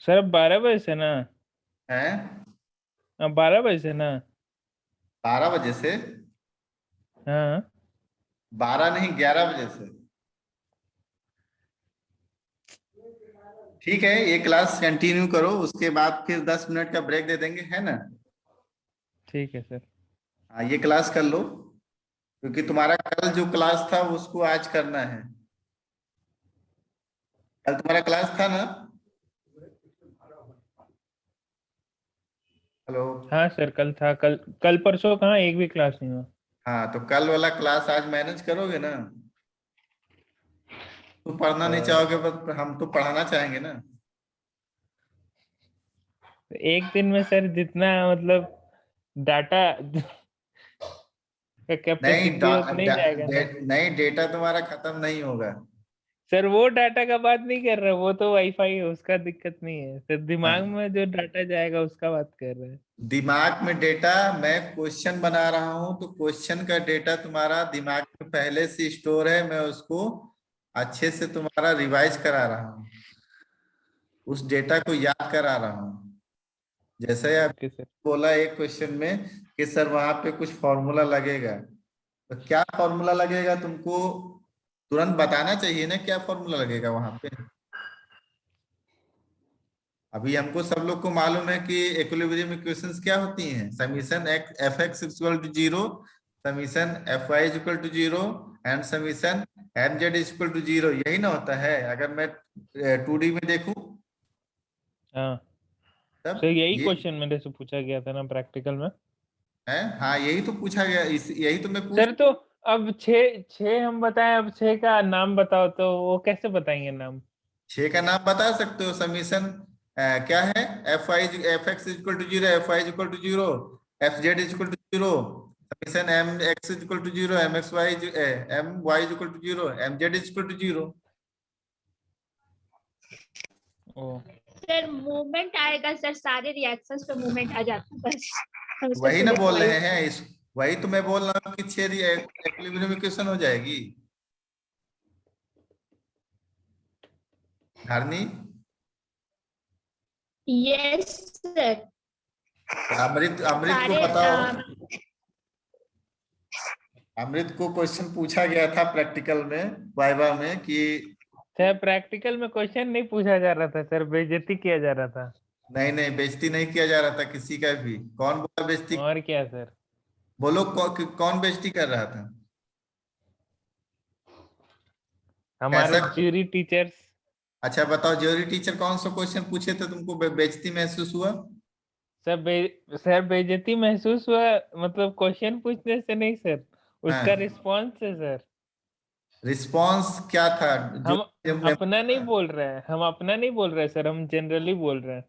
Sir अब 12 बजे से ना? हैं? अब 12 बजे से ना? 12 बजे से? हाँ 12 नहीं, 11 बजे से। ठीक है, ये क्लास कंटिन्यू करो, उसके बाद फिर 10 मिनट का ब्रेक दे देंगे, है ना? ठीक है सर। हाँ, ये क्लास कर लो, क्योंकि तुम्हारा कल जो क्लास था उसको आज करना है। कल तुम्हारा क्लास था ना? हेलो? हाँ सर कल था, कल कल परसों कहाँ एक भी क्लास नहीं हुआ। हाँ, तो कल वाला क्लास आज मैनेज करोगे ना? तुम पढ़ना नहीं तो चाहोगे, बस हम तो पढ़ाना चाहेंगे ना। एक दिन में सर जितना मतलब डाटा का नहीं कैपेसिटी उतना ही जाएगा ना। नहीं, डेटा तुम्हारा खत्म नहीं होगा। सर वो डाटा का बात नहीं कर रहे, वो तो वाईफाई है, उसका दिक्कत नहीं है सर, दिमाग हाँ, में जो डाटा जाएगा उसका बात कर रहे हैं। दिमाग में डेटा, मैं क्वेश्चन बना रहा हूं तो क्वेश्चन का डेटा तुम्हारा दिमाग में पहले से स्टोर है, मैं उसको अच्छे से तुम्हारा रिवाइज करा रहा हूँ, उस डेटा को याद करा रहा हूँ। जैसे आप ओके सर। बोला एक क्वेश्चन में कि सर वहां पे कुछ फॉर्मूला लगेगा, तो क्या फॉर्मूला लगेगा तुमको तुरंत बताना चाहिए ना, क्या फॉर्मूला लगेगा वहां पे। अभी हमको सब लोग को मालूम है कि इक्विलिब्रियम इक्वेशंस क्या होती हैं, summation X F X equal to zero, summation F Y equal to zero, and summation M Z equal to zero, यही ना होता है अगर मैं 2D में देखूं हाँ तब। सर यही ये क्वेश्चन मेरे से पूछा गया था ना प्रैक्टिकल में। है, हाँ यही तो पूछा गया, यही तो मैं पूछ। सर तो अब छः छः हम बताएं, अब छः का नाम बताओ, तो वो कैसे बताएंगे नाम? 6 का नाम बता सकते हो, समीशन क्या है, F I F X equal to zero, F I equal to zero, F Z equal to zero, summation M X equal to zero, M X Y M Y equal to zero, M Z equal to zero. Oh sir movement आएगा sir, सारे reactions पे movement आ जाता है बस, हम इसका वही ना सीधे बोल अप्लाई। रहे हैं इस, वही तो मैं बोल रहा हूँ कि 6 इक्विलिब्रियम इक्वेशन हो जाएगी। Dharni, yes sir. अमृत अमृत को सारे बताओ, अमृत को क्वेश्चन पूछा गया था प्रैक्टिकल में, वाइवा में कि सर प्रैक्टिकल में क्वेश्चन नहीं पूछा जा रहा था सर, बेइज्जती किया जा रहा था। नहीं नहीं, बेइज्जती नहीं किया जा रहा था किसी का भी। कौन बोला बेइज्जती? और क्या सर? बोलो कौन बेइज्जती कर रहा था? हमारे ऐसा? Jury teachers. अच्छा बताओ, ज्योरी टीचर कौन सा क्वेश्चन पूछे थे तुमको बेइज्जती महसूस हुआ? सर बेइज्जती महसूस हुआ, मतलब क्वेश्चन पूछने से नहीं सर, उसका हाँ, रिस्पॉन्स है सर। रिस्पॉन्स क्या था? जो हम अपना नहीं बोल रहे हैं, हम अपना नहीं बोल रहे हैं सर, हम जनरली बोल रहे हैं।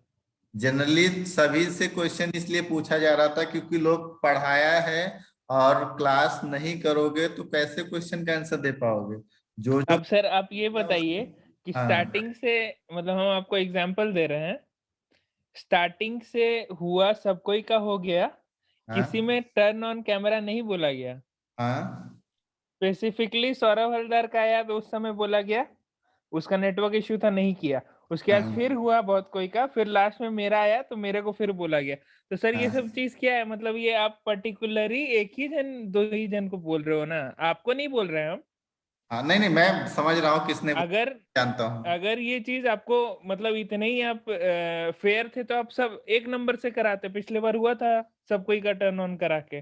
जनरली सभी से क्वेश्चन इसलिए पूछा जा रहा था क्योंकि लोग पढ़ाया है, और क्लास नहीं करोगे तो कैसे क्वेश्चन का आंसर दे पाओगे? जो जो अब सर आप ये बताइए कि हाँ स्टार्टिंग से, मतलब हम आपको एग्जांपल दे रहे हैं, स्टार्टिंग से हुआ सब कोई का हो गया, किसी हाँ में टर्न ऑन कैमरा नहीं बोला गया। हाँ स्पेसिफिकली सौरभ हलदर का आया तो उस समय बोला गया, उसका नेटवर्क इश्यू था नहीं किया। उसके बाद फिर हाँ हुआ बहुत कोई का, फिर लास्ट में मेरा आया तो मेरे को फिर बोला गया। तो सर ये सब हाँ चीज क्या है, मतलब ये आप पर्टिकुलरली एक ही जन दो ही जन को बोल रहे हो ना, आपको नहीं बोल रहे हैं हम। हाँ, नहीं नहीं, मैं समझ रहा हूँ किसने बोला, अगर जानता हूँ। अगर ये चीज आपको मतलब इतने ही आप फेयर थे तो आप सब एक नंबर से कराते, पिछले बार हुआ था सब कोई का टर्न ऑन करा के।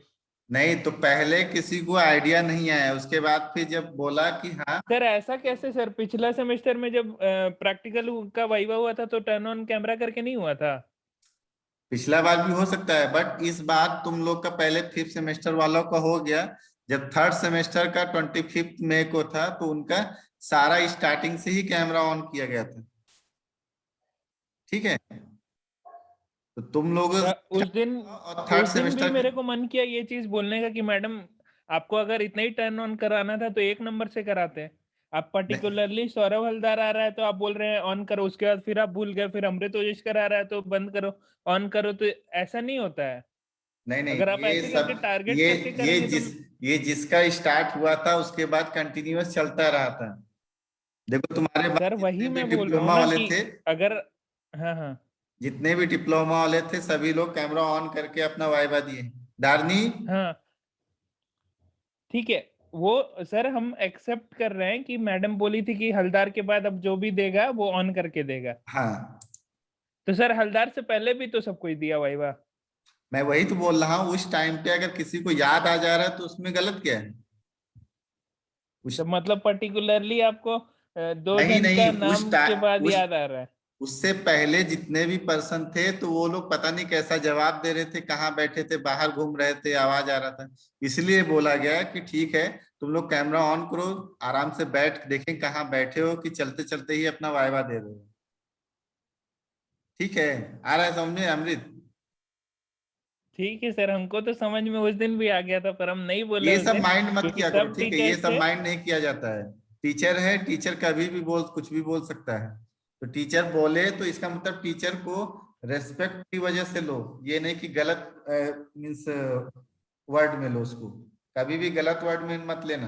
नहीं तो पहले किसी को आइडिया नहीं आया, उसके बाद फिर जब बोला कि हाँ। सर ऐसा कैसे सर, पिछला सेमेस्टर में जब प्रैक्टिकल का वाइवा हुआ था तो टर्न ऑन कैमरा करके नहीं हुआ था? पिछला बार भी हो सकता है, बट इस बार तुम लोग का पहले 5th सेमेस्टर वालों का हो गया। जब 3rd सेमेस्टर का 25 मई को था तो उनका सारा स्टार्टिंग से ही कैमरा ऑन किया गया था। ठीक है, तो तुम लोग उस दिन और 3rd उस दिन भी सेमेस्टर मेरे को मन किया ये चीज बोलने का कि मैडम आपको अगर इतना ही टर्न ऑन कराना था तो एक नंबर से कराते। आप पर्टिकुलरली सौरभ हलदार आ रहा है तो आप बोल रहे हैं ऑन करो, उसके बाद फिर आप भूल गए, फिर अमृत ओजेश्कर आ रहा है तो बंद करो, ऑन करो, तो ऐसा नहीं होता है। नहीं नहीं, अगर आप ये ऐसे करके सब टारगेट करके ये करेंगे तो ये जिसका स्टार्ट हुआ था उसके बाद कंटिन्यूअस चलता रहा था। देखो तुम्हारे बाद सर वही जितने भी मैं बोल रहा हूँ डिप्लोमा ना वाले कि थे। अगर हाँ हाँ जितने भी डिप्लोमा वाले थे सभी लोग कैमरा ऑन करके अपना वाइवा दिए। दारनी, हाँ ठीक है। वो सर हम एक्सेप्ट कर रहे हैं कि मैडम बोली थी कि हलदार के बाद अब जो भी देगा वो ऑन करके देगा। हाँ तो सर हलदार से पहले भी तो सब कुछ दिया वाइवा। मैं वही तो बोल रहा हूँ, उस टाइम पे अगर किसी को याद आ जा रहा है तो उसमें गलत क्या है? उस तो मतलब पर्टिकुलरली आपको दो नहीं जन नहीं का उस नाम के बाद उस याद आ रहा है। उससे पहले जितने भी पर्सन थे तो वो लोग पता नहीं कैसा जवाब दे रहे थे, कहाँ बैठे थे, बाहर घूम रहे थे, आवाज आ रहा था। इसलिए बोला गया कि ठीक है तुम लोग कैमरा ऑन करो, आराम से बैठ देखें कहाँ बैठे हो कि चलते चलते ही अपना वाइवा दे रहे हो। ठीक है, आ रहा है समझ में अमृत? ठीक है सर, हमको तो समझ में उस दिन भी आ गया था पर हम नहीं बोले ये उस सब दिन माइंड मत क्योंकि किया करो, सब ठीक है? ये टीचर्स सब थे। माइंड नहीं किया जाता है। टीचर है, टीचर कभी भी बोल कुछ भी बोल सकता है। तो टीचर बोले तो इसका मतलब टीचर को रेस्पेक्ट की वजह से लो, ये नहीं कि गलत मीन्स वर्ड में लो उसको। कभी भी गलत वर्ड में मत लेना,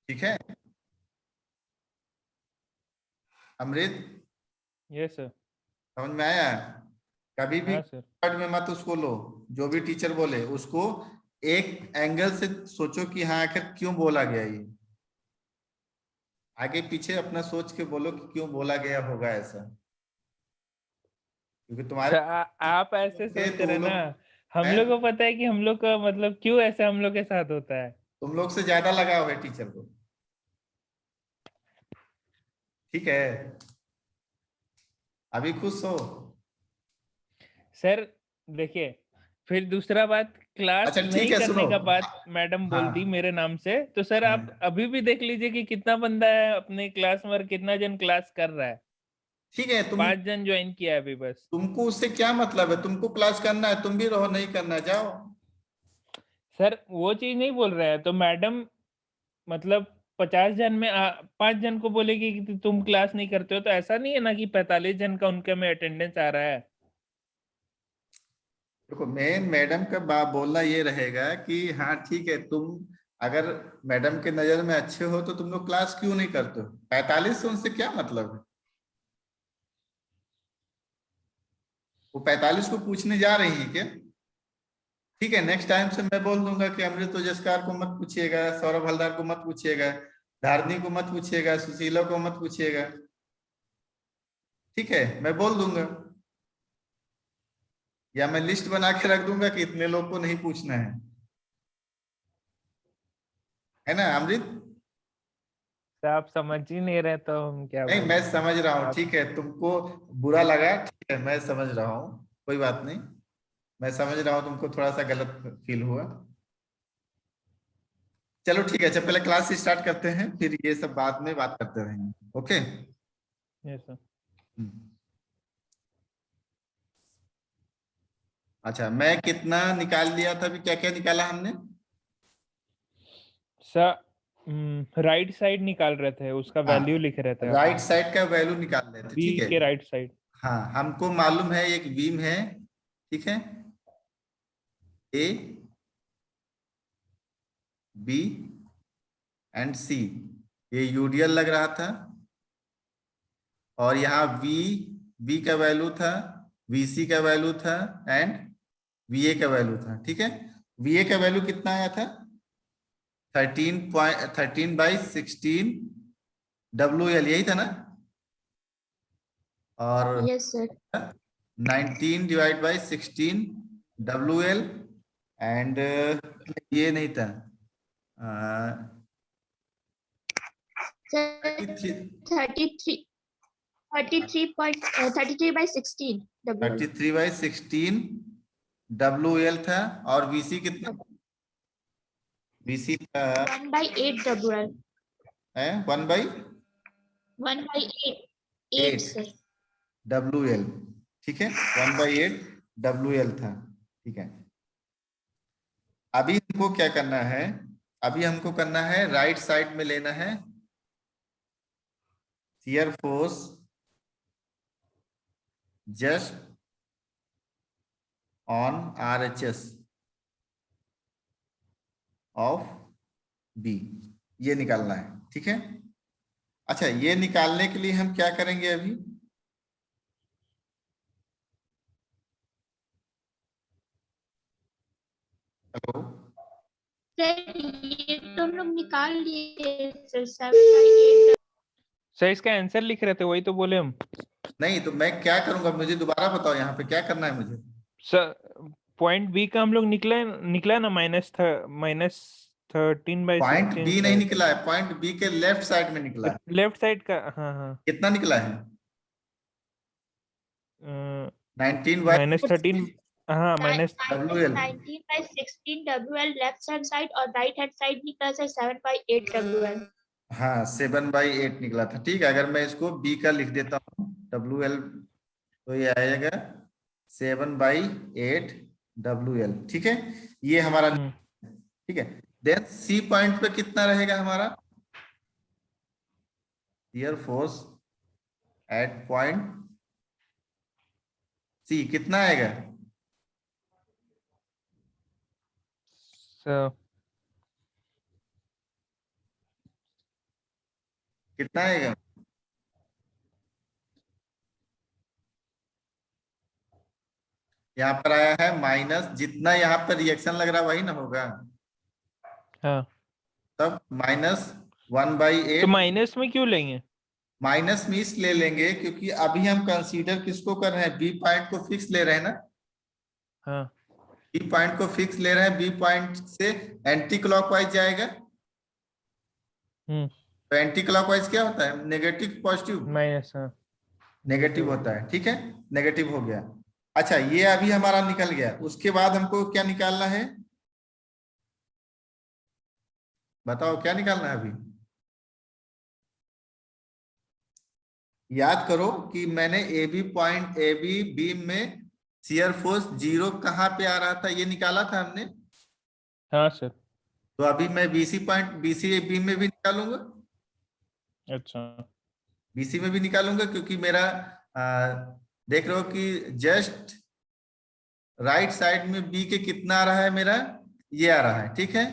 ठीक है अमृत? Yes sir. समझ में आया? कभी भी हाँ सर। वर्ड में मत उसको लो, जो भी टीचर बोले उसको एक एंगल से सोचो कि हाँ आखिर क्यों बोला गया ये, आगे पीछे अपना सोच के बोलो कि क्यों बोला गया होगा ऐसा, क्योंकि तुम्हारे सर आप ऐसे थे सोच तो वो रहे ना, लोग हम हैं, लोग को पता है कि हम लोग का मतलब क्यों ऐसा हम लोग के साथ होता है। तुम लोग से ज्यादा लगाव है टीचर को, ठीक है? अभी खुश हो? सर देखिए, फिर दूसरा बात, क्लास अच्छा ठीक नहीं है सुनो। करने का बात मैडम बोलती हाँ मेरे नाम से, तो सर आप हाँ अभी भी देख लीजिए कि कितना बंदा है अपने क्लास में और कितना जन क्लास कर रहा है। ठीक है, 5 जन ज्वाइन किया है अभी बस। तुमको उससे क्या मतलब है? तुमको क्लास करना है तुम भी रहो, नहीं करना है जाओ। सर वो चीज नहीं बोल रहा है तो मैडम मतलब 50 जन में 5 जन को बोलेगी कि तुम क्लास नहीं करते हो, तो ऐसा नहीं है ना कि 45 जन का उनके में अटेंडेंस आ रहा है। देखो मेन मैडम का बात बोलना ये रहेगा कि हाँ ठीक है, तुम अगर मैडम के नजर में अच्छे हो तो तुम लोग क्लास क्यों नहीं करते हो? 45 से उनसे क्या मतलब है? वो 45 को पूछने जा रही है क्या? ठीक है, नेक्स्ट टाइम से मैं बोल दूंगा कि अमृत ओजस्कार को मत पूछिएगा, सौरभ हलदार को मत पूछिएगा, धारनी को मत पूछिएगा, सुशीला को मत पूछिएगा, ठीक है? मैं बोल दूंगा, या मैं लिस्ट बना के रख दूंगा कि इतने लोग को नहीं पूछना है ना अमृत? तो आप समझ ही नहीं रहे तो हम क्या नहीं मैं बोले। समझ रहा हूँ, आप ठीक है तुमको बुरा लगा, ठीक है मैं समझ रहा हूँ, कोई बात नहीं। मैं समझ रहा हूँ तुमको थोड़ा सा गलत फील हुआ। चलो ठीक है, अच्छा पहले क्लास स्टार्ट करते हैं, फिर ये सब बाद में बात करते रहेंगे, ओके? Yes sir. अच्छा मैं कितना निकाल लिया था अभी, क्या क्या निकाला हमने? सर राइट साइड निकाल रहे थे, उसका हाँ, वैल्यू लिख रहे थे आप राइट लोग। साइड का वैल्यू निकाल रहे थे, बी ठीक है। के राइट साइड। हाँ हमको मालूम है एक बीम है, ठीक है, ए बी एंड सी, ये यूडीएल लग रहा था, और यहाँ वी, बी का वैल्यू था, वीसी का वैल्यू था, एंड वीए का वैल्यू था, ठीक है। वीए का वैल्यू कितना आया था? 13/16 WL, यही था ना? और यस सर। 19/16 WL, एंड ये नहीं था, सर 33 33/16 डब्ल्यू 33/16 WL था, और VC कितना? VC था 1/8 डब्ल्यू 1/8 1/8 सर। WL, ठीक है, 1/8 WL था, ठीक है। अभी हमको क्या करना है? अभी हमको करना है राइट साइड में लेना है shear force just on RHS of B, ये निकालना है, ठीक है। अच्छा ये निकालने के लिए हम क्या करेंगे अभी? हेलो, सर ये तो हम लोग निकाल लिए सर 7/8। सर इसका आंसर लिख रहे थे, वही तो बोले हम। नहीं तो मैं क्या करूंगा, मुझे दोबारा बताओ यहाँ पे क्या करना है मुझे। सर पॉइंट बी का हम लोग निकला ना पॉइंट -13/16 बी नहीं शायद। निकला है, पॉइंट बी के लेफ्ट साइड में निकला है। लेफ्ट साइड का, हाँ हाँ। कितना निकला है? 19/16 -13, हाँ WL। 19/16 WL left hand side और राइट हैंड साइड निकला सर 7/8 WL। हाँ 7/8 निकला था। ठीक है, अगर मैं इसको बी का लिख देता हूँ WL, तो ये आएगा 7/8 WL। ठीक है, ये हमारा। ठीक है, देन सी पॉइंट पे कितना रहेगा हमारा? Shear force at point C कितना आएगा? कितना आएगा? यहाँ पर आया है माइनस, जितना यहाँ पर रिएक्शन लग रहा है वही ना होगा, हाँ, तब -1/8। तो माइनस में क्यों लेंगे? माइनस में इस ले लेंगे क्योंकि अभी हम कंसीडर किसको कर रहे हैं, बी पॉइंट को फिक्स ले रहे हैं ना। हाँ। बी पॉइंट को फिक्स ले रहे हैं, बी पॉइंट से एंटी क्लॉकवाइज जाएगा। तो एंटी क्लॉकवाइज क्या होता है, नेगेटिव पॉजिटिव? माइनस, हाँ। नेगेटिव होता है। ठीक है, नेगेटिव हो गया। अच्छा, ये अभी हमारा निकल गया, उसके बाद हमको क्या निकालना है, बताओ क्या निकालना है अभी? याद करो कि मैंने A B point, A B beam में शियर फोर्स 0 कहाँ पे आ रहा था, ये निकाला था हमने। हाँ सर। तो अभी मैं बीसी पॉइंट, बीसी बीम में भी निकालूंगा, अच्छा। बीसी में भी निकालूंगा, क्योंकि मेरा देख रहे हो कि जस्ट राइट साइड में बी के कितना आ रहा है मेरा, ये आ रहा है। ठीक है,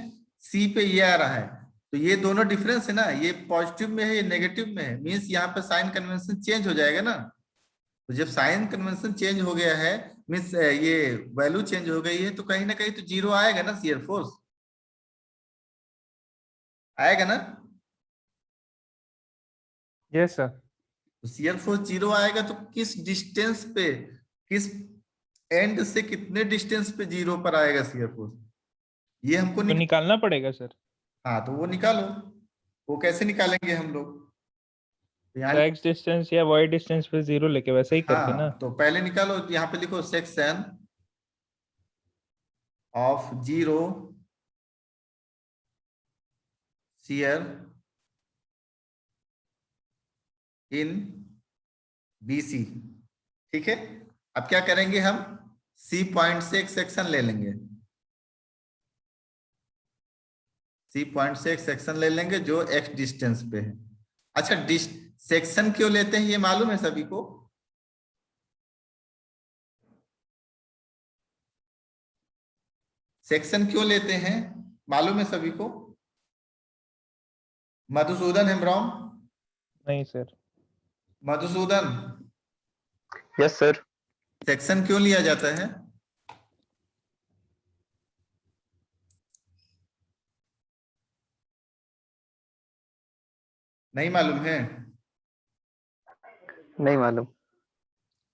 सी पे ये आ रहा है, तो ये दोनों डिफरेंस है ना, ये पॉजिटिव में है ये नेगेटिव में है, मीन्स यहाँ पे साइन कन्वेंशन चेंज हो जाएगा ना। तो जब साइन कन्वेंशन चेंज हो गया है, मीन्स ये वैल्यू चेंज हो गई है, तो कहीं ना कहीं तो 0 आएगा ना, शियर फोर्स आएगा ना। Yes sir. तो शियर फोर्स 0 आएगा, तो किस डिस्टेंस पे, किस एंड से कितने डिस्टेंस पे 0 पर आएगा शियर फोर्स, ये हमको तो निकालना पड़ेगा सर। हाँ तो वो निकालो। वो कैसे निकालेंगे हम लोग, तो यहाँ एक्स डिस्टेंस या वाई डिस्टेंस पे 0 लेके वैसे ही करके ना। हाँ तो पहले निकालो, यहाँ पे लिखो section of 0 shear in BC। ठीक है, अब क्या करेंगे हम, सी पॉइंट से एक सेक्शन ले लेंगे, सी पॉइंट से एक सेक्शन ले लेंगे जो एक्स डिस्टेंस पे है। अच्छा, सेक्शन क्यों लेते हैं ये मालूम है सभी को? सेक्शन क्यों लेते हैं मालूम है सभी को? मधुसूदन हेम्ब्रॉम, नहीं sir. Madhusudan, yes sir. Section क्यों लिया जाता है? नहीं मालूम है? नहीं मालूम।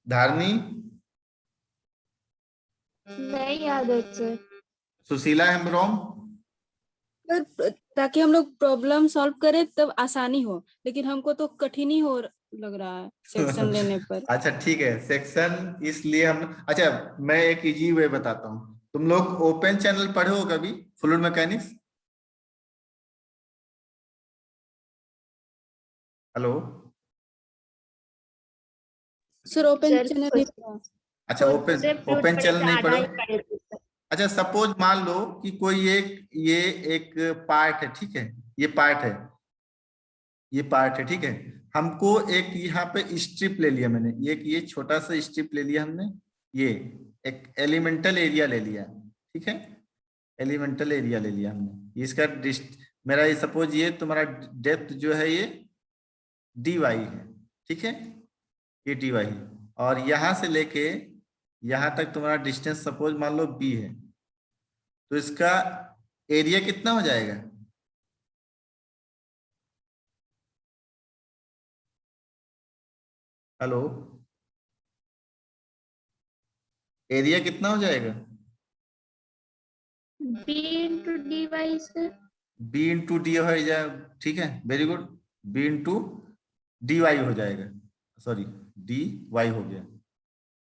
धारनी, नहीं याद है सर। सुशीला हेम्ब्रॉम, ताकि हम लोग प्रॉब्लम सॉल्व करें तब आसानी हो, लेकिन हमको तो कठिन ही हो लग रहा है सेक्शन लेने पर। अच्छा ठीक है, सेक्शन इसलिए हम, अच्छा मैं एक इजी वे बताता हूँ। तुम लोग ओपन चैनल पढ़े हो कभी, fluid mechanics? Hello, sir open sir channel नहीं था। अच्छा ओपन चैनल नहीं पढ़े। अच्छा सपोज मान लो कि कोई ये एक पार्ट है, ठीक है, ये पार्ट है, ये पार्ट है, ठीक है। हमको एक यहाँ पे स्ट्रिप ले लिया मैंने, ये छोटा सा स्ट्रिप ले लिया हमने, ये एक एलिमेंटल एरिया ले लिया, ठीक है, एलिमेंटल एरिया ले लिया हमने। इसका मेरा ये सपोज ये तुम्हारा डेप्थ जो है ये dy है, ठीक है, ये dy है, और यहाँ से लेके यहाँ तक तुम्हारा डिस्टेंस सपोज मान लो b है। तो इसका एरिया कितना हो जाएगा? हेलो, एरिया कितना हो जाएगा? B into dy सर। बी इंटू डी हो जाए, ठीक है, very good. B into D Y हो जाएगा, सॉरी डी वाई हो गया।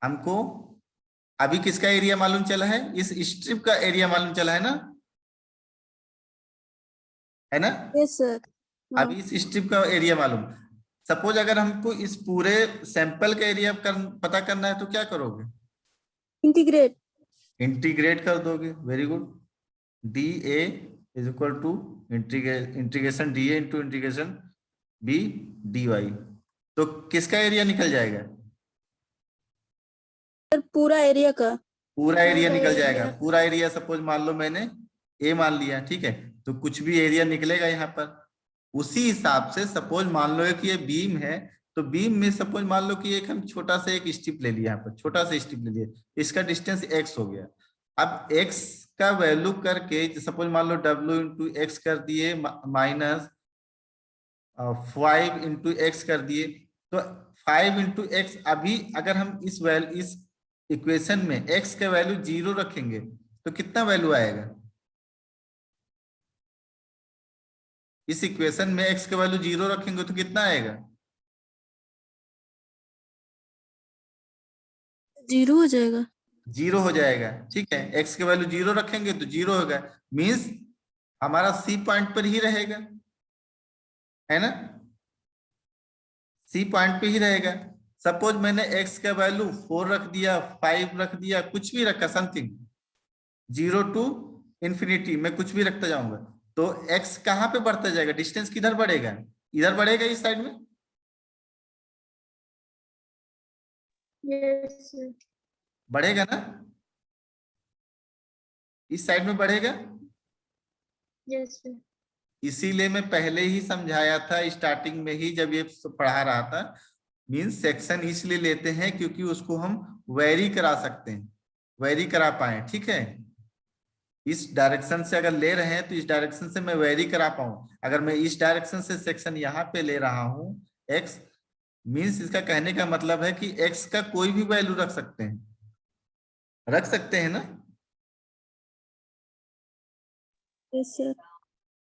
हमको अभी किसका एरिया मालूम चला है? इस स्ट्रिप का एरिया मालूम चला है ना, है ना? Yes sir. अभी इस स्ट्रिप का एरिया मालूम। सपोज अगर हमको इस पूरे सैंपल का एरिया पता करना है तो क्या करोगे? इंटीग्रेट। इंटीग्रेट कर दोगे, very good. D A is equal to integration D A into integration B D Y. तो किसका एरिया निकल जाएगा? सर पूरा एरिया का। पूरा एरिया पूरा निकल जाएगा। एरिया। पूरा एरिया सपोज मान लो मैंने ए मान लिया, ठीक है, तो कुछ भी एरिया निकलेगा यहाँ पर। उसी हिसाब से सपोज मान लो कि ये बीम है, तो बीम में सपोज मान लो कि एक हम छोटा सा एक स्ट्रिप ले लिया, यहाँ पर छोटा सा स्ट्रिप ले लिया, इसका डिस्टेंस x हो गया। अब x का वैल्यू करके सपोज मान लो w इंटू एक्स कर दिए माइनस 5 इंटू एक्स कर दिए, तो 5 इंटू एक्स। अभी अगर हम इस इक्वेशन में x का वैल्यू 0 रखेंगे तो कितना वैल्यू आएगा? इस इक्वेशन में x का वैल्यू 0 रखेंगे तो कितना आएगा? 0 हो जाएगा। 0 हो जाएगा, ठीक है। x के वैल्यू 0 रखेंगे तो 0 होगा, मींस हमारा सी पॉइंट पर ही रहेगा, है ना? सी पॉइंट पे ही रहेगा। सपोज मैंने x का वैल्यू 4 रख दिया, 5 रख दिया, कुछ भी रखा, समथिंग 0 टू इंफिनिटी, मैं कुछ भी रखता जाऊंगा, तो x कहाँ पे बढ़ता जाएगा? डिस्टेंस किधर बढ़ेगा? इधर बढ़ेगा, इस साइड में यस सर। बढ़ेगा ना, इस साइड में बढ़ेगा। Yes sir. इसीलिए मैं पहले ही समझाया था स्टार्टिंग में ही जब ये पढ़ा रहा था, मींस सेक्शन इसलिए लेते हैं क्योंकि उसको हम वेरी करा सकते हैं, वेरी करा पाए, ठीक है। इस डायरेक्शन से अगर ले रहे हैं तो इस डायरेक्शन से मैं वेरी करा पाऊं। अगर मैं इस डायरेक्शन से सेक्शन यहाँ पे ले रहा हूं x, मींस इसका कहने का मतलब है कि x का कोई भी वैल्यू रख सकते हैं, रख सकते हैं ना। Yes sir.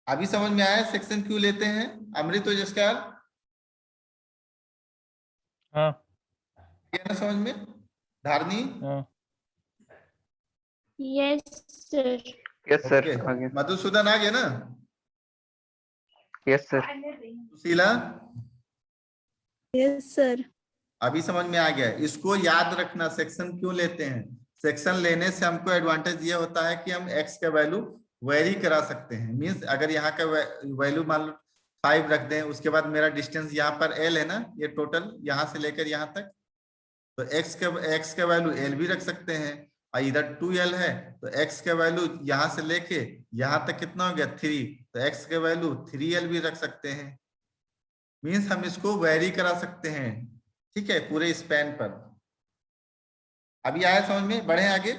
अभी समझ में आया सेक्शन क्यों लेते हैं? अमृत जिसका हाँ ना समझ में, धारनी? हाँ yes sir. Yes sir, okay, आ गया। मधुसूदन आ गया ना? Yes sir. Sushila yes sir. अभी समझ में आ गया। इसको याद रखना, सेक्शन क्यों लेते हैं। सेक्शन लेने से हमको एडवांटेज ये होता है कि हम x का वैल्यू वेरी करा सकते हैं। मींस अगर यहाँ का वैल्यू मान लो 5 रख दें, उसके बाद मेरा डिस्टेंस यहाँ पर l है ना, ये टोटल यहाँ से लेकर यहाँ तक, तो x का वैल्यू l भी रख सकते हैं, और इधर 2l है तो x का वैल्यू यहाँ से लेके यहाँ तक कितना हो गया 3, तो x का वैल्यू 3l भी रख सकते हैं। मींस हम इसको वेरी करा सकते हैं, ठीक है, पूरे स्पैन पर। अभी आया समझ में? बढ़े आगे।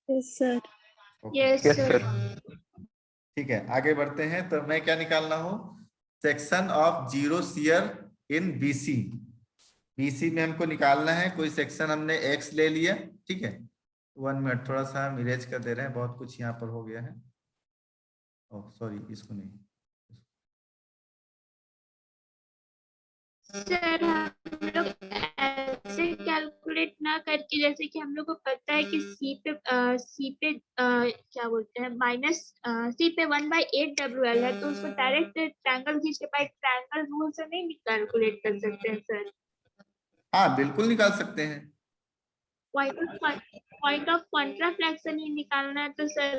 Yes sir. Yes yes sir. Sir. ठीक है, आगे बढ़ते हैं। तो मैं क्या निकालना हूं? Section of zero shear in BC. BC में हमको निकालना है कोई सेक्शन, हमने एक्स ले लिया, ठीक है। 1 मिनट, थोड़ा सा हम इरेज कर दे रहे हैं, बहुत कुछ यहाँ पर हो गया है। ओह सॉरी, इसको नहीं। सर हम लोग ऐसे कैलकुलेट ना करके, जैसे कि हम लोग को पता है कि सी पे क्या बोलते हैं माइनस सी पे 1/8 WL है, तो उसको डायरेक्ट ट्रायंगल खींच के बाय ट्रायंगल रूल से नहीं कैलकुलेट कर सकते हैं सर। हाँ बिल्कुल निकाल सकते हैं। पॉइंट ऑफ कॉन्ट्राफ्लेक्शन ही निकालना है तो सर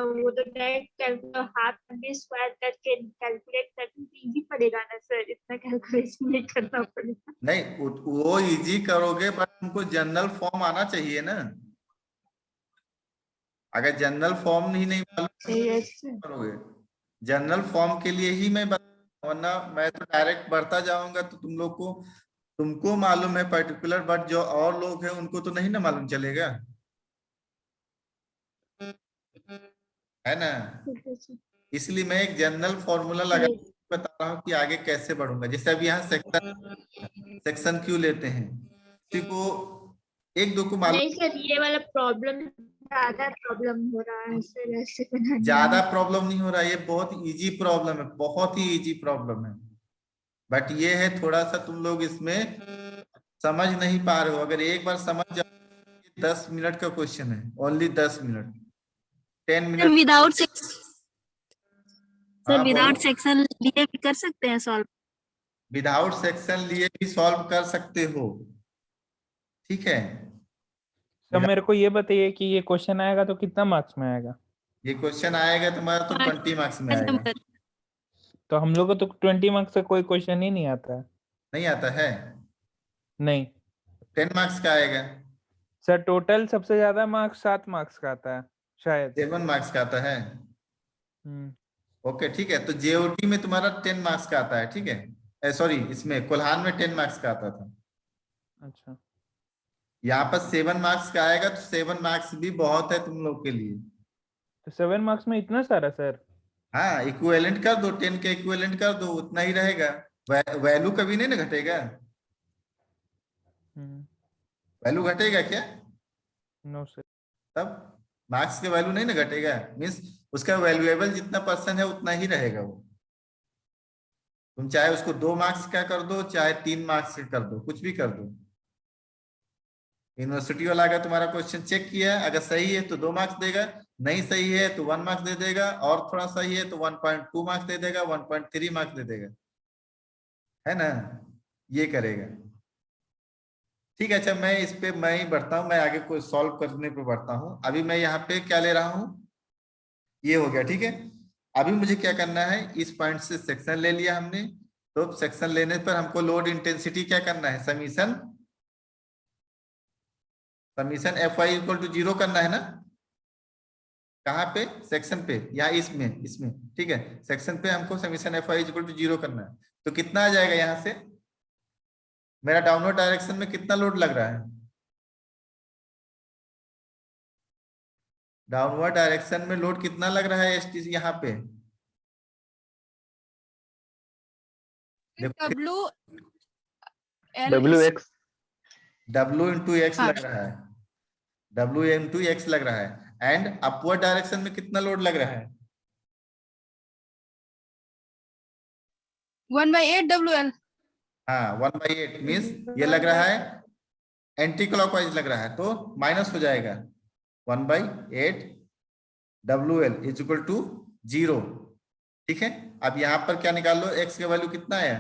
वो तो डायरेक्ट हाफ स्क्वायर करके कैलकुलेट करके इजी पड़ेगा ना सर, इतना कैलकुलेशन नहीं करना पड़ेगा। नहीं वो इजी करोगे, बट तुमको जनरल फॉर्म आना चाहिए ना। अगर जनरल फॉर्म ही नहीं मालूम करोगे, जनरल फॉर्म के लिए ही मैं वरना मैं तो डायरेक्ट बढ़ता जाऊंगा तो तुम लोग को तुमको मालूम है पर्टिकुलर, बट जो और लोग हैं उनको तो नहीं ना मालूम चलेगा, है ना। ठीक है सर। इसलिए मैं एक जनरल फॉर्मूला लगा ये बता रहा हूँ कि आगे कैसे बढ़ूंगा। जैसे अभी यहाँ सेक्शन क्यों लेते हैं, किसी को एक दो को मालूम, नहीं सर, ये वाला प्रॉब्लम ज्यादा प्रॉब्लम हो रहा है सर ऐसे बनाने ज्यादा में। प्रॉब्लम नहीं हो रहा, ये बहुत इजी प्रॉब्लम है, बहुत ही इजी प्रॉब्लम है। बट ये है थोड़ा सा तुम लोग इसमें समझ नहीं पा रहे हो। अगर एक बार समझ जाओ, 10 मिनट का क्वेश्चन है, only 10 minute, 10 minute. Without sir हाँ विदाउट बोलो। सेक्शन लिए भी कर सकते हैं सॉल्व? विदाउट सेक्शन लिए भी सॉल्व कर सकते हो, ठीक है। सब मेरे को ये बताइए कि ये क्वेश्चन आएगा तो कितना मार्क्स में आएगा? ये क्वेश्चन आएगा तुम्हारा तो 20 मार्क्स में आएगा। नंबर तो हम लोग को तो 20 मार्क्स से कोई क्वेश्चन ही नहीं आता है। नहीं आता है, नहीं 10 मार्क्स का आएगा, सर, टोटल सबसे ज्यादा मार्क्स 7 मार्क्स का आता है शायद। 7 मार्क्स का आता है। हम्म। ओके ठीक है, तो जेओटी में तुम्हारा 10 मार्क्स का आता है, ठीक है। सॉरी, इसमें कोल्हान में 10 मार्क्स का आता था। अच्छा, यहाँ पर 7 मार्क्स का आएगा, तो 7 मार्क्स भी बहुत है तुम लोग के लिए। तो 7 मार्क्स में इतना सारा सर? हाँ, इक्विवेलेंट कर दो, 10 के इक्विवेलेंट कर दो, उतना ही रहेगा। वैल्यू कभी नहीं ना घटेगा, वैल्यू घटेगा क्या? No sir. तब मार्क्स के वैल्यू नहीं ना घटेगा, मीन्स उसका वैल्यूएबल जितना पर्सन है उतना ही रहेगा वो। तुम चाहे उसको 2 मार्क्स का कर दो, चाहे 3 मार्क्स का कर दो, कुछ भी कर दो। यूनिवर्सिटी वाला अगर तुम्हारा क्वेश्चन चेक किया, अगर सही है तो 2 मार्क्स देगा, नहीं सही है तो 1 मार्क्स दे देगा, और थोड़ा सही है तो 1.2 मार्क्स दे देगा, 1.3 मार्क्स दे देगा, है ना। ये करेगा, ठीक है। अच्छा, मैं इस पे मैं ही बढ़ता हूँ, मैं आगे कोई सॉल्व करने पे बढ़ता हूँ। अभी मैं यहाँ पे क्या ले रहा हूँ, ये हो गया, ठीक है। अभी मुझे क्या करना है, इस पॉइंट से सेक्शन ले लिया हमने, तो सेक्शन लेने पर हमको लोड इंटेंसिटी क्या करना है, समीशन Fy इक्वल टू 0 करना है ना। कहाँ पे, सेक्शन पे, या इसमें इसमें ठीक है, सेक्शन पे हमको समीशन Fy इक्वल टू 0 करना है। तो कितना आ जाएगा यहाँ से, मेरा डाउनवर्ड डायरेक्शन में कितना लोड लग रहा है, डाउनवर्ड डायरेक्शन में लोड कितना लग रहा है एसटी यहाँ पे, देखो WX W इंटू एक्स हाँ। लग रहा है, W इंटू एक्स लग रहा है। एंड अपवर्ड डायरेक्शन में कितना लोड लग रहा है, 1/8 WL। हाँ 1/8 मीन्स ये लग रहा है एंटी क्लॉकवाइज लग रहा है, तो माइनस हो जाएगा 1/8 WL इज इक्वल टू 0, ठीक है। अब यहाँ पर क्या निकाल लो, एक्स का वैल्यू कितना है,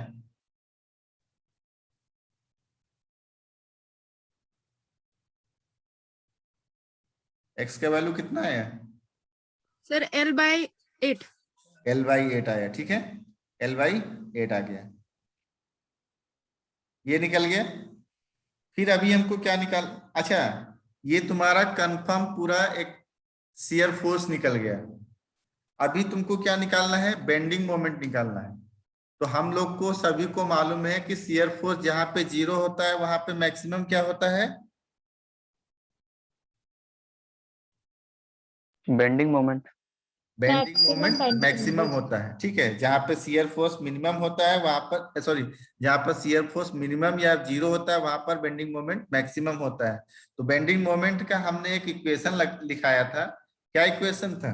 एक्स का वैल्यू कितना है, सर L/8। L/8 आया, ठीक है, L/8 आ गया, ये निकल गया। फिर अभी हमको क्या निकाल, अच्छा ये तुम्हारा कंफर्म पूरा एक शियर फोर्स निकल गया। अभी तुमको क्या निकालना है, बेंडिंग मोमेंट निकालना है। तो हम लोग को सभी को मालूम है कि शियर फोर्स जहां पे 0 होता है वहां पे मैक्सिमम क्या होता है, bending moment. Bending moment bending maximum moment। होता है, ठीक है। जहां पे शियर फोर्स मिनिमम होता है वहां पर, सॉरी, जहां पर शियर फोर्स मिनिमम या 0 होता है वहां पर बेंडिंग मोमेंट मैक्सिमम होता है। तो बेंडिंग मोमेंट का हमने एक इक्वेशन लिखाया था, क्या इक्वेशन था,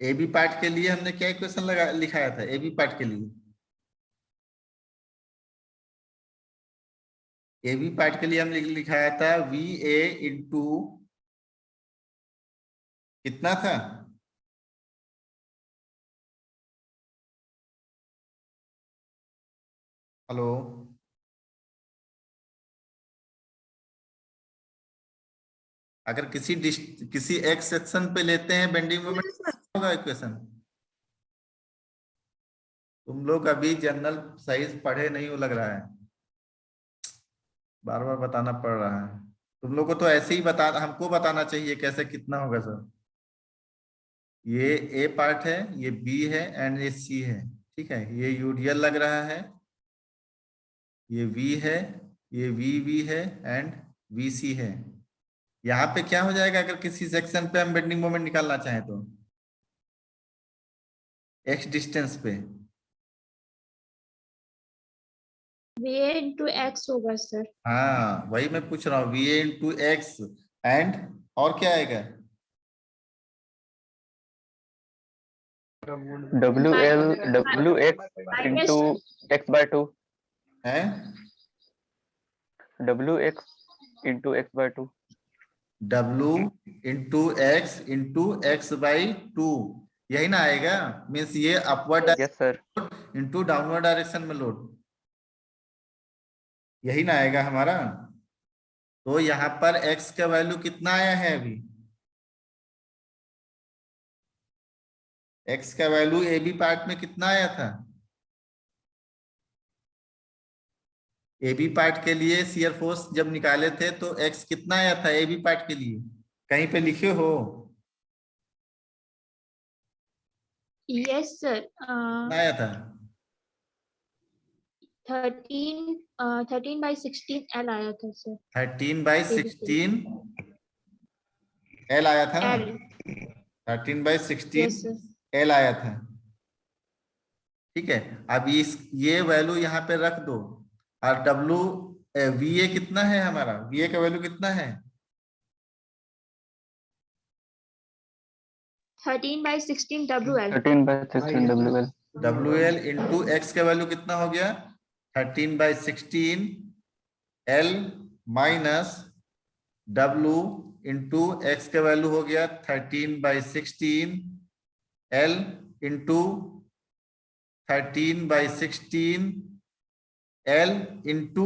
ए बी पार्ट के लिए हमने क्या इक्वेशन लिखाया था, ए बी पार्ट के लिए, ए बी पार्ट के लिए हमने लिखाया था वी ए इंटू कितना था, हेलो, अगर किसी एक्स सेक्शन पे लेते हैं बेंडिंग मोमेंट होगा इक्वेशन। तुम लोग अभी जनरल साइज पढ़े नहीं हो लग रहा है, बार बार बताना पड़ रहा है। तुम लोग को तो ऐसे ही हमको बताना चाहिए कैसे कितना होगा सर। ये ए पार्ट है, ये बी है एंड ये सी है। ठीक है, ये यूडीएल लग रहा है, ये वी है, ये वी है एंड वी सी है। यहाँ पे क्या हो जाएगा अगर किसी सेक्शन पे हम बेंडिंग मोमेंट निकालना चाहें तो? एक्स डिस्टेंस पे VA into X होगा सर। हाँ वही मैं पूछ रहा हूँ, V A into x and और क्या आएगा? WX into x/2 है WX into x/2 W into x by two, यही ना आएगा? मीन्स ये upward yes sir into downward direction में लोड, यही ना आएगा हमारा? तो यहाँ पर x का वैल्यू कितना आया है अभी? x का वैल्यू ए बी पार्ट में कितना आया था? ए बी पार्ट के लिए शियर फोर्स जब निकाले थे तो x कितना आया था ए बी पार्ट के लिए? कहीं पे लिखे हो? Yes sir. कितना आया था? 13/16 L आया था सर। 13/16 L आया था ना? L 13/16 yes sir. L आया था। ठीक है, अब ये वैल्यू यहाँ पे रख दो और W VA कितना है हमारा? VA का वैल्यू कितना है? 13/16 WL। 13/16 WL WL into x का वैल्यू कितना हो गया? 13/16 L minus W into x का वैल्यू हो गया 13/16 L इंटू 13/16 L इंटू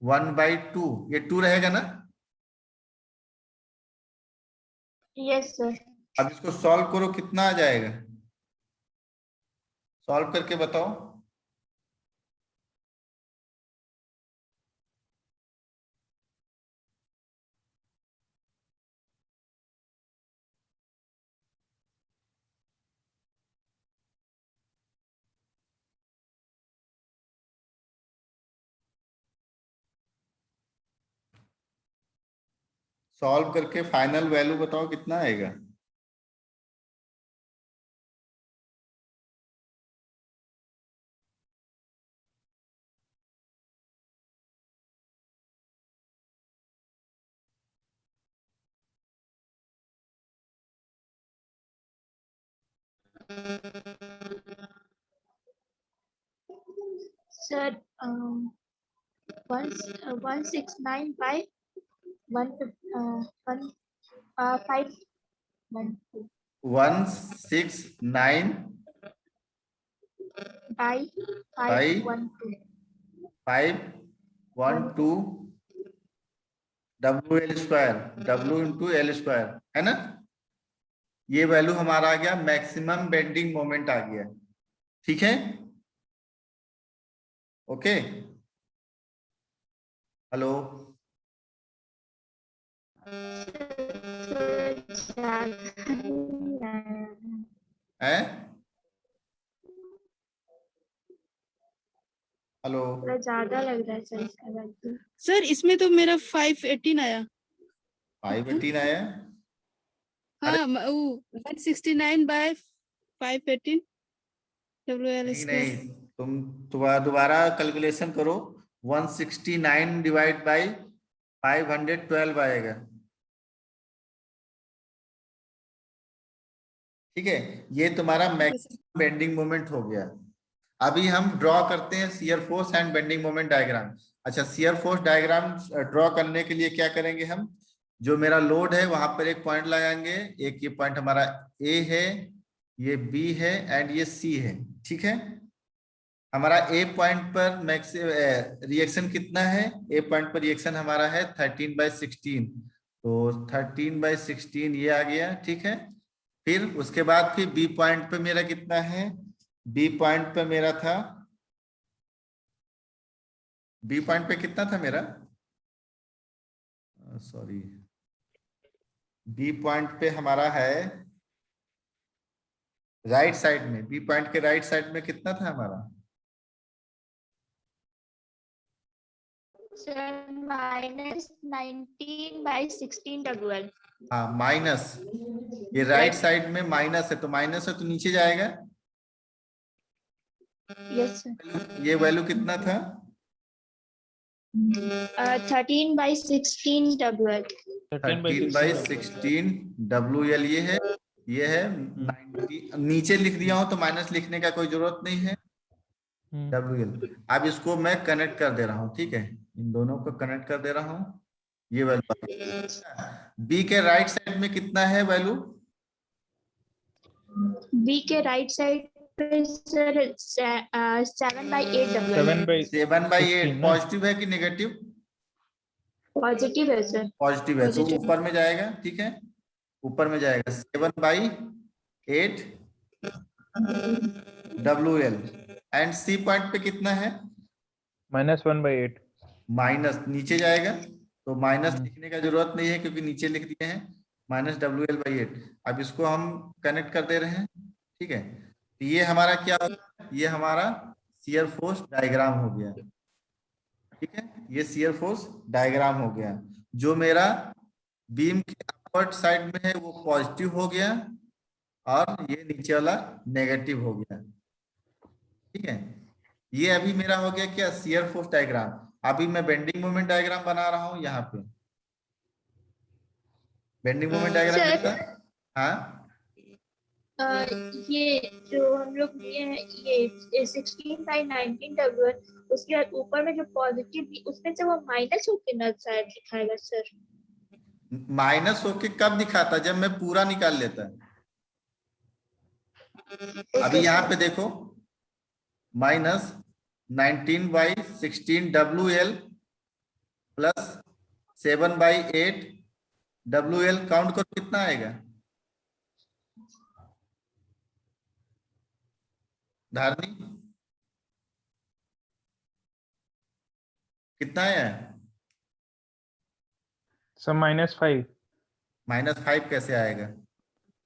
1/2, ये 2 रहेगा ना? Yes sir. अब इसको सॉल्व करो, कितना आ जाएगा? सॉल्व करके बताओ। सॉल्व करके फाइनल वैल्यू बताओ कितना आएगा? Sir 169 by 512 169 by by 512 512 WL square, W into L square, है ना? ये वैल्यू हमारा आ गया, मैक्सिमम बेंडिंग मोमेंट आ गया। ठीक है, ओके। हेलो, है? हेलो, थोड़ा ज्यादा लग रहा है सर इसका वैल्यू। सर इसमें तो मेरा 518 आया। 518 आया? हाँ 169 by 518 WL नहीं स्क्वायर। नहीं, तुम दोबारा कैलकुलेशन करो। 169 डिवाइड बाई 512 आएगा। ठीक है, ये तुम्हारा मैक्सिमम बेंडिंग मोमेंट हो गया। अभी हम ड्रॉ करते हैं shear force and bending moment diagram. अच्छा, शियर फोर्स डायग्राम ड्रॉ करने के लिए क्या करेंगे हम? जो मेरा लोड है वहां पर एक पॉइंट लगाएंगे। एक ये पॉइंट हमारा ए है, ये बी है एंड ये सी है। ठीक है, हमारा ए पॉइंट पर रिएक्शन कितना है? ए पॉइंट पर रिएक्शन हमारा है 13/16, तो 13/16 ये आ गया। ठीक है, फिर उसके बाद फिर बी पॉइंट पे मेरा कितना है? बी पॉइंट पे मेरा था, बी पॉइंट पे कितना था मेरा? सॉरी, बी पॉइंट पे हमारा है राइट साइड में, बी पॉइंट के राइट साइड में कितना था हमारा? Sir minus 19/16 WL। हाँ माइनस, ये राइट साइड में माइनस है, तो माइनस है तो नीचे जाएगा। Yes sir. ये वैल्यू कितना था? 13/16 WL। 13/16 WL ये है 90। नीचे लिख दिया हूं तो माइनस लिखने का कोई जरूरत नहीं है, WL। अब इसको मैं कनेक्ट कर दे रहा हूँ, ठीक है, इन दोनों को कनेक्ट कर दे रहा हूँ। ये वैल्यू बी के राइट साइड में कितना है वैल्यू? बी के राइट साइड पे सर 7/8 WL। 7/8 पॉजिटिव है कि नेगेटिव? पॉजिटिव है सर। पॉजिटिव है, तो Positive। ऊपर में जाएगा, ठीक है, ऊपर में जाएगा 7/8 WL। एंड सी पॉइंट पे कितना है? -1/8। माइनस नीचे जाएगा, तो माइनस लिखने का जरूरत नहीं है क्योंकि नीचे लिख दिए हैं -WL/8। अब इसको हम कनेक्ट कर दे रहे हैं, ठीक है। तो ये हमारा क्या होगा? ये हमारा शियर फोर्स डायग्राम हो गया, ठीक है, ये शियर फोर्स डायग्राम हो गया। जो मेरा बीम के अपवर्ड साइड में है वो पॉजिटिव हो गया और ये नीचे वाला नेगेटिव हो गया, ठीक है। ये अभी मेरा हो गया क्या? Shear force diagram. अभी मैं बेंडिंग मोमेंट डायग्राम बना रहा हूं यहाँ पे। बेंडिंग मोमेंट डायग्राम सर, कितना? हाँ ये जो हम लोग लिए हैं ये 16/19 WL, उसके बाद ऊपर में जो पॉजिटिव उसमें से वो माइनस होके ना शायद दिखाएगा सर। माइनस होके कब दिखाता? जब मैं पूरा निकाल लेता। अभी यहाँ पे देखो -19/16 WL प्लस 7/8 WL, काउंट करो कितना आएगा धारनी? कितना आया? सर -5। -5 कैसे आएगा?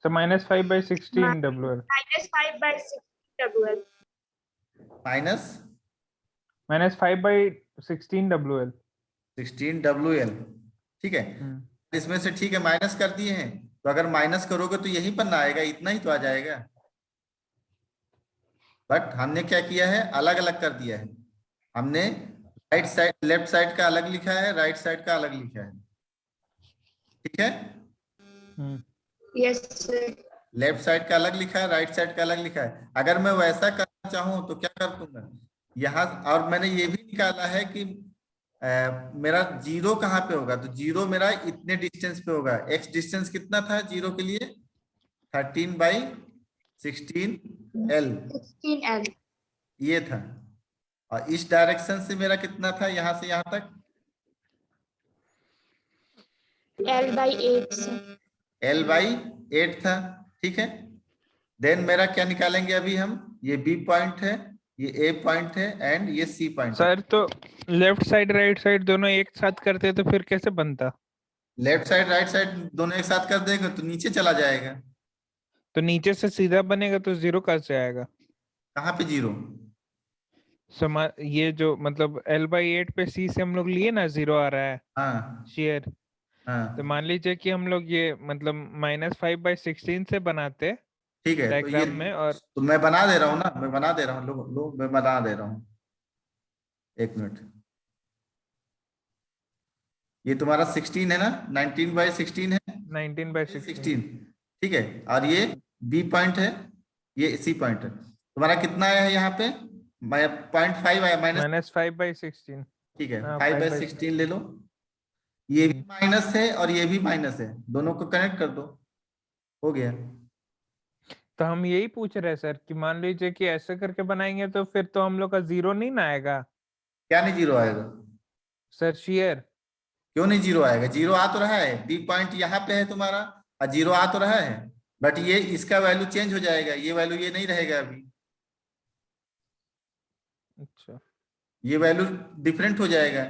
Sir -5/16 WL। -5/16 WL। Minus -5/16 WL। 16 WL, ठीक है। इसमें से ठीक है माइनस कर दिए हैं, तो अगर माइनस करोगे तो यही पर ना आएगा, इतना ही तो आ जाएगा। बट हमने क्या किया है? अलग अलग कर दिया है। हमने राइट साइड लेफ्ट साइड का अलग लिखा है, राइट साइड का अलग लिखा है, ठीक है। Yes sir. लेफ्ट साइड का अलग लिखा है, राइट साइड का अलग लिखा है। अगर मैं वैसा करना चाहूं तो क्या कर दूंगा यहाँ? और मैंने ये भी निकाला है कि मेरा जीरो कहाँ पे होगा, तो जीरो मेरा इतने डिस्टेंस पे होगा। एक्स डिस्टेंस कितना था जीरो के लिए? 13/16 L 16L। ये था। और इस डायरेक्शन से मेरा कितना था यहाँ से यहाँ तक? L/8 sir. L/8 था, ठीक है। देन मेरा क्या निकालेंगे अभी हम? ये बी पॉइंट है, ये ए पॉइंट है एंड ये सी पॉइंट है। सर तो लेफ्ट साइड राइट साइड दोनों एक साथ करते तो फिर कैसे बनता? लेफ्ट साइड राइट साइड दोनों एक साथ कर देंगे तो नीचे चला जाएगा। तो नीचे से सीधा बनेगा तो जीरो कहाँ से आएगा? कहाँ पे जीरो? ये जो मतलब L/8 पे C से हम लोग लिए ना, जीरो आ रहा है हाँ शेयर। तो हाँ मान लीजिए कि हम लोग ये मतलब -5/16 से बनाते ठीक है। तो ये डायग्राम में, और तो मैं बना दे रहा हूँ ना, मैं बना दे रहा हूँ, लो मैं बना दे रहा हूँ, एक मिनट। ये तुम्हारा 16 है ना, 19/16 है, 19/16। ठीक है। और ये बी पॉइंट है, ये सी पॉइंट है। तुम्हारा कितना आया है यहाँ पे? 0.5 आया, माइनस -5/16। ठीक है, हाँ, 5/16 ले लो। ये भी माइनस है और ये भी माइनस है, दोनों को कनेक्ट कर दो, हो गया। तो हम यही पूछ रहे हैं सर कि मान लीजिए कि ऐसे करके बनाएंगे तो फिर तो हम लोग का जीरो नहीं ना आएगा क्या नहीं जीरो आएगा? सर? शेयर क्यों नहीं जीरो आएगा? जीरो आ तो रहा है, बी पॉइंट यहाँ पे है तुम्हारा और जीरो आ तो रहा है, बट ये इसका वैल्यू चेंज हो जाएगा, ये वैल्यू ये नहीं रहेगा अभी। अच्छा, ये वैल्यू डिफरेंट हो जाएगा,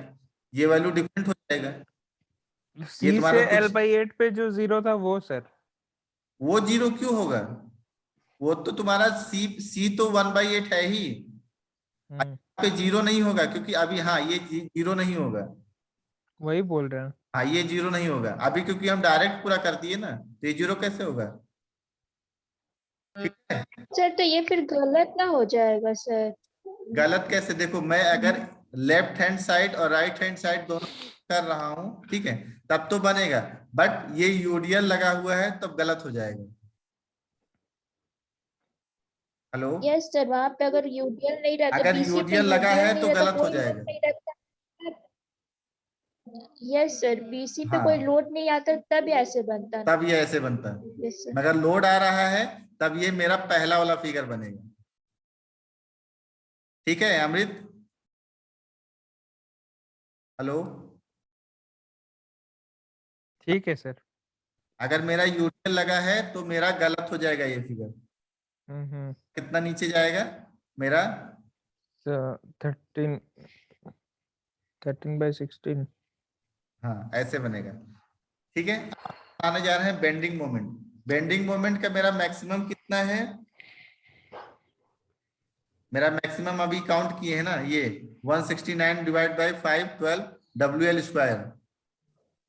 ये वैल्यू डिफरेंट हो जाएगा। ये C तुम्हारा से कुछ L/8 पे जो जीरो था वो सर? वो जीरो क्यों होगा? वो तो तुम्हारा सी तो 1/8 है ही, हम्म, पे जीरो नहीं होगा क्योंकि अभी, हाँ ये जीरो नहीं होगा, वही बोल रहे हैं। हाँ ये जीरो नहीं होगा अभी क्योंकि हम डायरेक्ट पूरा कर दिए ना, तो ये जीरो कैसे होगा? ठीक है, सर तो ये फिर गलत ना हो जाएगा सर? गलत कैसे? देखो मैं अगर लेफ्ट हैंड साइड और राइट हैंड साइड दोनों कर रहा हूं, ठीक है, तब तो बनेगा, बट ये यूडियल लगा हुआ है तब गलत हो जाएगा। हेलो, यस सर, वहां पे अगर यूडीएल नहीं रहता, अगर बीसी पे यूडियल लगा यूडीएल है नहीं तो रहता, गलत हो कोई लोड जाएगा। नहीं रहता। यस सर, बीसी पे हाँ, कोई लोड नहीं आता तब ऐसे बनता ना। तब ये ऐसे बनता है। Yes sir. मगर लोड आ रहा है तब ये मेरा पहला वाला फिगर बनेगा। ठीक है अमृत? हेलो, ठीक है सर। अगर मेरा यूडियल लगा है तो मेरा गलत हो जाएगा ये फिगर। हम्म, कितना नीचे जाएगा मेरा? 13/16। हाँ ऐसे बनेगा। ठीक है, आने जा रहे हैं बेंडिंग मोमेंट। बेंडिंग मोमेंट का मेरा मैक्सिमम कितना है? मेरा मैक्सिमम अभी काउंट किए हैं ना, ये 169 डिवाइड बाई 512 WL²।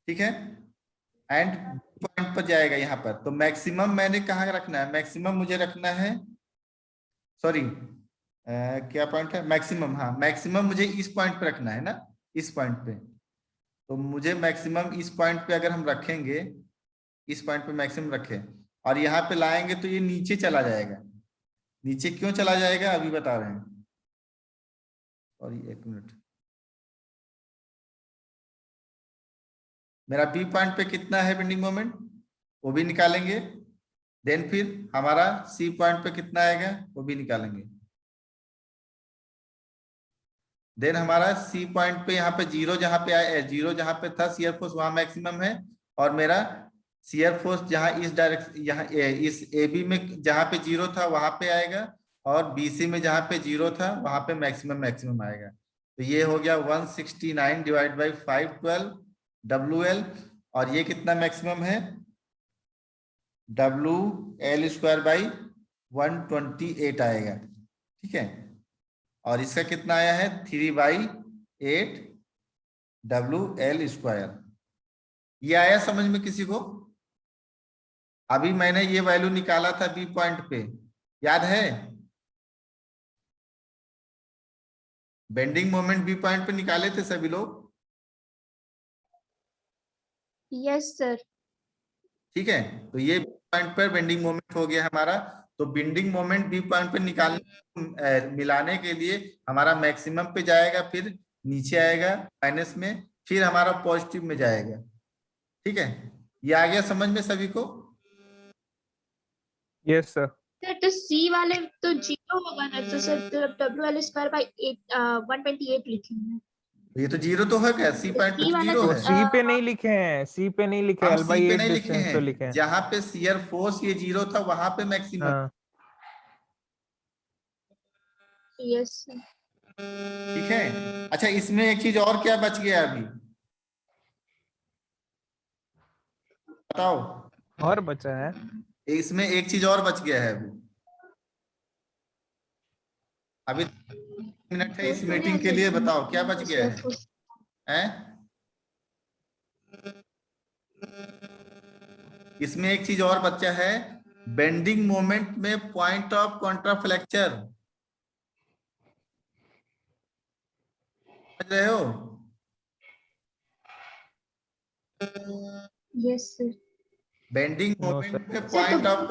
ठीक है, एंड पॉइंट पर जाएगा यहाँ पर, तो मैक्सिमम मैंने कहाँ रखना है? मैक्सिमम मुझे रखना है, सॉरी क्या पॉइंट है? मैक्सिमम, हाँ मैक्सिमम मुझे इस पॉइंट पे रखना है ना, इस पॉइंट पे। तो मुझे मैक्सिमम इस पॉइंट पे अगर हम रखेंगे, इस पॉइंट पे मैक्सिमम रखें और यहाँ पे लाएंगे तो ये नीचे चला जाएगा। नीचे क्यों चला जाएगा अभी बता रहे हैं, सॉरी एक मिनट। मेरा बी पॉइंट पे कितना है बेंडिंग मोमेंट, वो भी निकालेंगे। देन फिर हमारा सी पॉइंट पे कितना आएगा वो भी निकालेंगे। देन हमारा सी पॉइंट पे यहाँ पे जीरो जहां पे आया, जीरो जहां पे था शियर फोर्स वहां मैक्सिमम है, और मेरा शियर फोर्स जहां इस डायरेक्शन, यहाँ इस ए बी में जहां पे जीरो था वहां पे आएगा, और बीसी में जहां पे जीरो था वहां पे मैक्सिमम आएगा। तो ये हो गया 169 डिवाइड बाई 512 WL, और ये कितना मैक्सिमम है? WL² बाई 128 आएगा। ठीक है, और इसका कितना आया है? 3/8 WL²। ये आया समझ में किसी को? अभी मैंने ये वैल्यू निकाला था बी पॉइंट पे, याद है? बेंडिंग मोमेंट बी पॉइंट पे निकाले थे सभी लोग। Yes sir. ठीक है, तो ये पॉइंट पर बेंडिंग मोमेंट हो गया हमारा। तो बेंडिंग मोमेंट बी पॉइंट पे निकालने मिलाने के लिए हमारा मैक्सिमम पे जाएगा, फिर नीचे आएगा माइनस में, फिर हमारा पॉजिटिव में जाएगा। ठीक है, ये आ गया समझ में सभी को? Yes sir. सर तो सी वाले तो जीरो होगा ना, तो सर WL² बाई 128 लिखेंगे। ये तो जीरो तो है क्या? सी पॉइंट पे सी वाला जीरो वो है। सी पे नहीं लिखे हैं, सी पे नहीं लिखे, हम सी पे L/8 नहीं लिखे डिस्टेंस पे लिखे हैं, हैं। जहां पे शियर फोर्स ये जीरो था वहां पे मैक्सिमम। हाँ यस सर। ठीक है, अच्छा इसमें एक चीज और क्या बच गया अभी बताओ? और बचा है। इसमें एक चीज और बच गया है अभी मिनट है इस मीटिंग के लिए, बताओ क्या बच गया है? हैं? इसमें एक चीज और बचा है, बेंडिंग मोमेंट में पॉइंट ऑफ कॉन्ट्राफ्लेक्चर, समझ रहे हो? Yes sir. Bending no moment sir. में पॉइंट ऑफ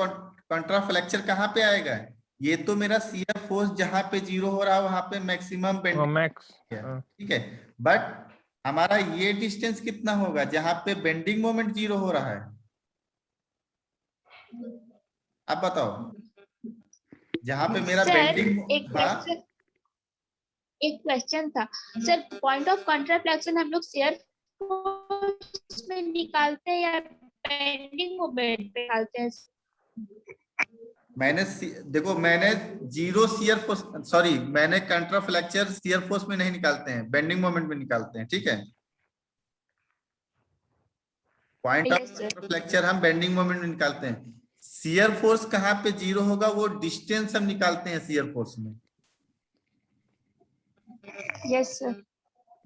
कॉन्ट्राफ्लेक्चर कहाँ पे आएगा? ये तो मेरा शियर फोर्स जहां पे जीरो हो रहा है वहां पे मैक्सिमम बेंडिंग मैक्स। है। ठीक है, बट हमारा ये डिस्टेंस कितना होगा जहां पे बेंडिंग मोमेंट जीरो हो रहा है? अब बताओ, जहां पे मेरा सर बेंडिंग, एक हाँ क्वेश्चन था सर, पॉइंट ऑफ कॉन्ट्राफ्लेक्शन हम लोग शेयर फोर्स में निकालते हैं या बेंडिंग मोमेंट पे निकालते हैं? मैंने देखो मैंने जीरो शियर फोर्स, सॉरी मैंने कॉन्ट्राफ्लेक्चर शियर फोर्स में नहीं निकालते हैं, बेंडिंग मोमेंट में निकालते हैं। ठीक है, point of Yes, sir. Contraflexure हम बेंडिंग मोमेंट में निकालते हैं। शियर फोर्स कहाँ पे 0 होगा, वो डिस्टेंस हम निकालते हैं शियर फोर्स में। Yes sir.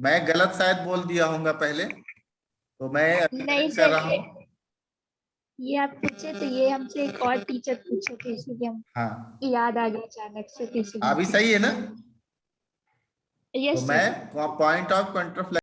मैं गलत शायद बोल दिया होऊंगा पहले, तो मैं नहीं correct कर रहा सर, हूँ। ये आप पूछे तो ये हमसे एक और टीचर पूछे थे, इसलिए हम हाँ याद आ गया अचानक से, अभी सही है ना। यस तो सर। मैं पॉइंट ऑफ कंट्रोल